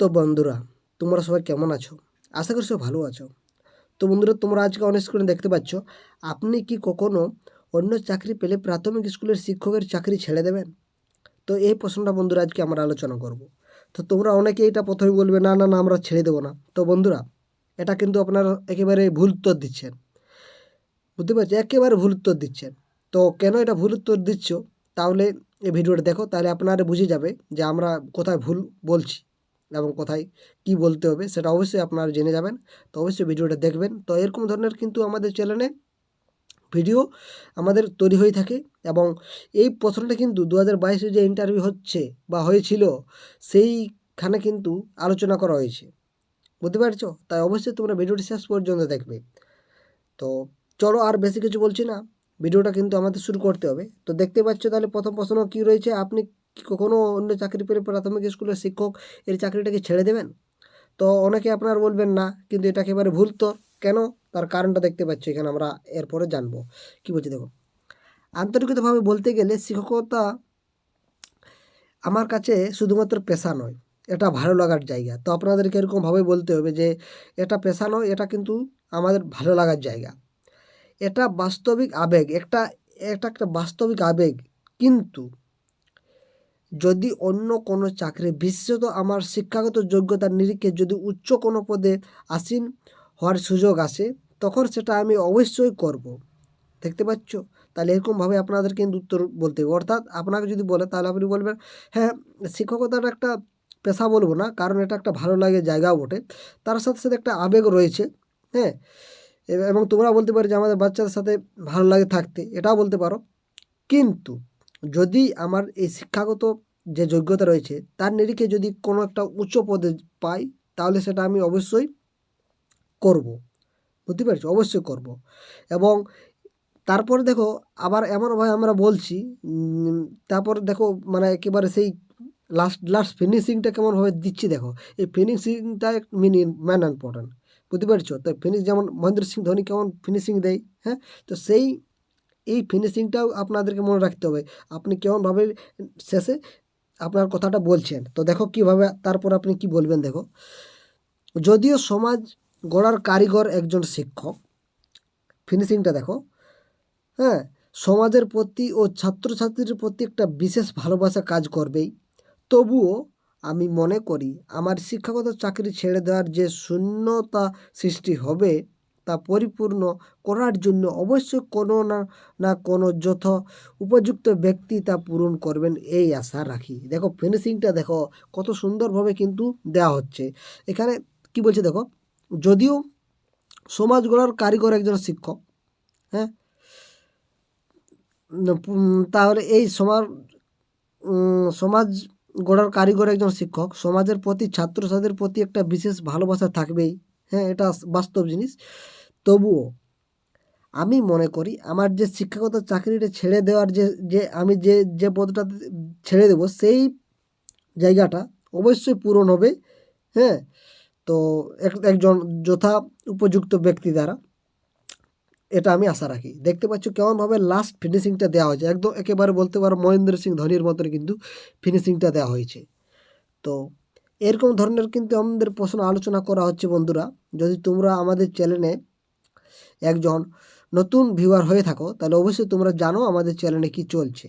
তো বন্ধুরা, তোমরা সবাই কেমন আছো? আশা করি সব ভালো আছো। তো বন্ধুরা, তোমরা আজকে অন স্ক্রিনে দেখতে পাচ্ছ, আপনি কি কখনো অন্য চাকরি পেলে প্রাথমিক স্কুলের শিক্ষকের চাকরি ছেড়ে দেবেন? তো এই প্রশ্নটা বন্ধুরা আজকে আমরা আলোচনা করব। তো তোমরা অনেকে এটা প্রথমে বলবে, না না না, আমরা ছেড়ে দেবো না। তো বন্ধুরা, এটা কিন্তু আপনারা একেবারে ভুল উত্তর দিচ্ছেন। বুঝতে পারছি, একেবারে ভুল উত্তর দিচ্ছেন। তো কেন এটা ভুল উত্তর দিচ্ছ, তাহলে এই ভিডিওটা দেখো, তাহলে আপনারা বুঝে যাবে যে আমরা কোথায় ভুল বলছি এবং কোথায় কি বলতে হবে, সেটা অবশ্যই আপনারা জেনে যাবেন। তো অবশ্যই ভিডিওটা দেখবেন। তো এরকম ধরনের কিন্তু আমাদের চ্যানেলে ভিডিও আমাদের তৈরি হয়ে থাকে, এবং এই প্রশ্নটা কিন্তু 2022-এ যে ইন্টারভিউ হচ্ছে বা হয়েছিল, সেইখানে কিন্তু আলোচনা করা হয়েছে। বুঝতে পারছো? তাই অবশ্যই তোমরা ভিডিওটি শেষ পর্যন্ত দেখবে। তো চলো, আর বেশি কিছু বলছি না, ভিডিওটা কিন্তু আমাদের শুরু করতে হবে। তো দেখতে পাচ্ছ, তাহলে প্রথম প্রশ্ন কী রয়েছে, আপনি কি কখনো অন্য চাকরি পেলে প্রাথমিক স্কুলের শিক্ষক এর চাকরিটাকে ছেড়ে দেবেন? তো অনেকে আপনার বলবেন না, কিন্তু এটা একেবারে ভুল। তো কেন, তার কারণটা দেখতে পাচ্ছ এখানে, আমরা এরপরে জানবো। কি বলছি দেখো, আন্তরিকতাভাবে বলতে গেলে শিক্ষকতা আমার কাছে শুধুমাত্র পেশা নয়, এটা ভালো লাগার জায়গা। তো আপনাদেরকে এরকমভাবে বলতে হবে যে এটা পেশা নয়, এটা কিন্তু আমাদের ভালো লাগার জায়গা। এটা বাস্তবিক আবেগ, এটা একটা বাস্তবিক আবেগ। কিন্তু যদি অন্য কোনো চাকরি, বিশেষত আমার শিক্ষাগত যোগ্যতার নিরিখে যদি উচ্চ কোনো পদে আসীন হওয়ার সুযোগ আসে, তখন সেটা আমি অবশ্যই করব। দেখতে পাচ্ছ? তাহলে এরকমভাবে আপনাদের কিন্তু উত্তর বলতে হবে। অর্থাৎ আপনাকে যদি বলে, তাহলে আপনি বলবেন, হ্যাঁ, শিক্ষকতাটা একটা পেশা বলবো না, কারণ এটা একটা ভালো লাগে জায়গাও বটে, তার সাথে সাথে একটা আবেগ রয়েছে। হ্যাঁ, এবং তোমরা বলতে পারো যে আমাদের বাচ্চাদের সাথে ভালো লাগে থাকতে, এটাও বলতে পারো। কিন্তু যদি আমার এই শিক্ষাগত যে যোগ্যতা রয়েছে তার নিরিখে যদি কোনো একটা উচ্চ পদে পাই, তাহলে সেটা আমি অবশ্যই করব। বুঝতে পারছো? অবশ্যই করব। এবং তারপরে দেখো, আবার এমনভাবে আমরা বলছি, তারপর দেখো মানে একেবারে সেই লাস্ট লাস্ট ফিনিশিংটা কেমনভাবে দিচ্ছি দেখো। এই ফিনিশিংটা ম্যান ইম্পর্ট্যান্ট। বুঝতে পারছো? তো যেমন মহেন্দ্র সিং ধোনি কেমন ফিনিশিং দেয়, হ্যাঁ, তো এই ফিনিশিংটাও আপনাদেরকে মনে রাখতে হবে। আপনি কেমনভাবে শেষে আপনার কথাটা বলছেন। তো দেখো কীভাবে, তারপর আপনি কি বলবেন দেখো, যদিও সমাজ গড়ার কারিগর একজন শিক্ষক, ফিনিশিংটা দেখো, হ্যাঁ, সমাজের প্রতি ও ছাত্রছাত্রীর প্রতি একটা বিশেষ ভালোবাসা কাজ করবেই, তবুও আমি মনে করি আমার শিক্ষাগত চাকরি ছেড়ে দেওয়ার যে শূন্যতা সৃষ্টি হবে, তা পরিপূর্ণ করার জন্য অবশ্যই কোনো না না কোনো উপযুক্ত ব্যক্তি তা পূরণ করবেন, এই আশা রাখি। দেখো ফিনিশিংটা দেখো, কত সুন্দরভাবে কিন্তু দেওয়া হচ্ছে এখানে। কি বলছে দেখো, যদিও সমাজ গড়ার কারিগর একজন শিক্ষক, হ্যাঁ, তাহলে এই সমাজ গড়ার কারিগর একজন শিক্ষক, সমাজের প্রতি ছাত্রছাত্রীদের প্রতি একটা বিশেষ ভালোবাসা থাকবেই। হ্যাঁ, এটা বাস্তব জিনিস। তবুও আমি মনে করি আমার যে শিক্ষাগত চাকরিটা ছেড়ে দেওয়ার যে যে আমি যে যে পদটা ছেড়ে দেব, সেই জায়গাটা অবশ্যই পূরণ হবে। হ্যাঁ, তো একজন উপযুক্ত ব্যক্তি দ্বারা, এটা আমি আশা রাখি। দেখতে পাচ্ছ কেমনভাবে লাস্ট ফিনিশিংটা দেওয়া হয়েছে, একদম একেবারে বলতে পারো মহেন্দ্র সিং ধোনির মতন কিন্তু ফিনিশিংটা দেওয়া হয়েছে। তো এরকম ধরনের কিন্তু আমাদের প্রশ্ন আলোচনা করা হচ্ছে বন্ধুরা। যদি তোমরা আমাদের চ্যানেলে একজন নতুন ভিউয়ার হয়ে থাকো, তাহলে অবশ্যই তোমরা জানো আমাদের চ্যানেলে কি চলছে।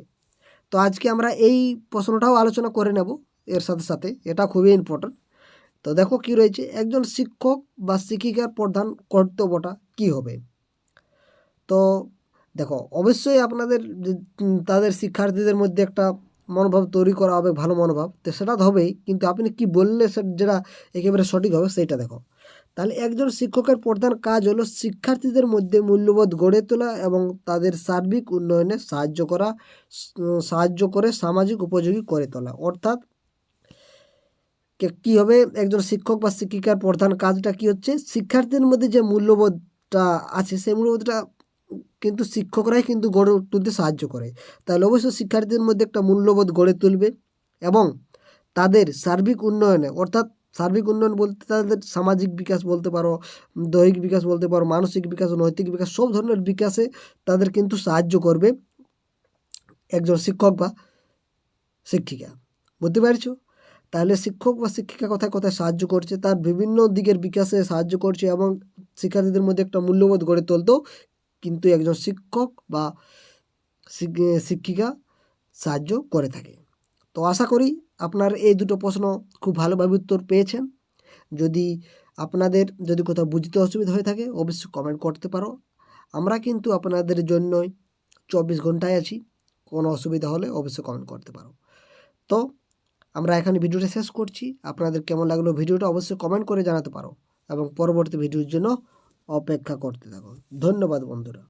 তো আজকে আমরা এই প্রশ্নটাও আলোচনা করে নেব এর সাথে সাথে, এটা খুবই ইম্পর্ট্যান্ট। তো দেখো কি রয়েছে, একজন শিক্ষক বা শিক্ষিকার প্রধান কর্তব্যটা কি হবে? তো দেখো, অবশ্যই আপনাদের তাদের শিক্ষার্থীদের মধ্যে একটা মনোভাব তৈরি করা হবে, ভালো মনোভাব, তো সেটা তো হবেই, কিন্তু আপনি কি বললে যেটা একেবারে সঠিক হবে সেইটা দেখো। তাহলে একজন শিক্ষকের প্রধান কাজ হলো শিক্ষার্থীদের মধ্যে মূল্যবোধ গড়ে তোলা এবং তাদের সার্বিক উন্নয়নে সাহায্য করে সামাজিক উপযোগী করে তোলা। অর্থাৎ কী হবে, একজন শিক্ষক বা শিক্ষিকার প্রধান কাজটা কি হচ্ছে, শিক্ষার্থীদের মধ্যে যে মূল্যবোধটা আছে সেই মূল্যবোধটা কিন্তু শিক্ষকরাই কিন্তু গড়ে তুলতে সাহায্য করে। তাহলে অবশ্যই শিক্ষার্থীদের মধ্যে একটা মূল্যবোধ গড়ে তুলবে এবং তাদের সার্বিক উন্নয়নে, অর্থাৎ সার্বিক উন্নয়ন বলতে তাদের সামাজিক বিকাশ বলতে পারো, দৈহিক বিকাশ বলতে পারো, মানসিক বিকাশ, নৈতিক বিকাশ, সব ধরনের বিকাশে তাদের কিন্তু সাহায্য করবে একজন শিক্ষক বা শিক্ষিকা। বুঝতে পারছো? তাহলে শিক্ষক বা শিক্ষিকা কোথায় কোথায় সাহায্য করছে, তার বিভিন্ন দিকের বিকাশে সাহায্য করছে এবং শিক্ষার্থীদের মধ্যে একটা মূল্যবোধ গড়ে তুলতেও কিন্তু একজন শিক্ষক বা শিক্ষিকা সাহায্য করে থাকে। তো আশা করি আপনার এই দুটো প্রশ্ন খুব ভালোভাবে উত্তর পেয়েছেন। যদি আপনাদের যদি কোথাও বুঝতে অসুবিধা হয়ে থাকে অবশ্যই কমেন্ট করতে পারো। আমরা কিন্তু আপনাদের জন্যই 24 ঘন্টায় আছি। কোনো অসুবিধা হলে অবশ্যই কমেন্ট করতে পারো। তো আমরা এখানে ভিডিওটা শেষ করছি। আপনাদের কেমন লাগলো ভিডিওটা অবশ্যই কমেন্ট করে জানাতে পারো এবং পরবর্তী ভিডিওর জন্য অপেক্ষা করতে থাকো। ধন্যবাদ বন্ধুরা।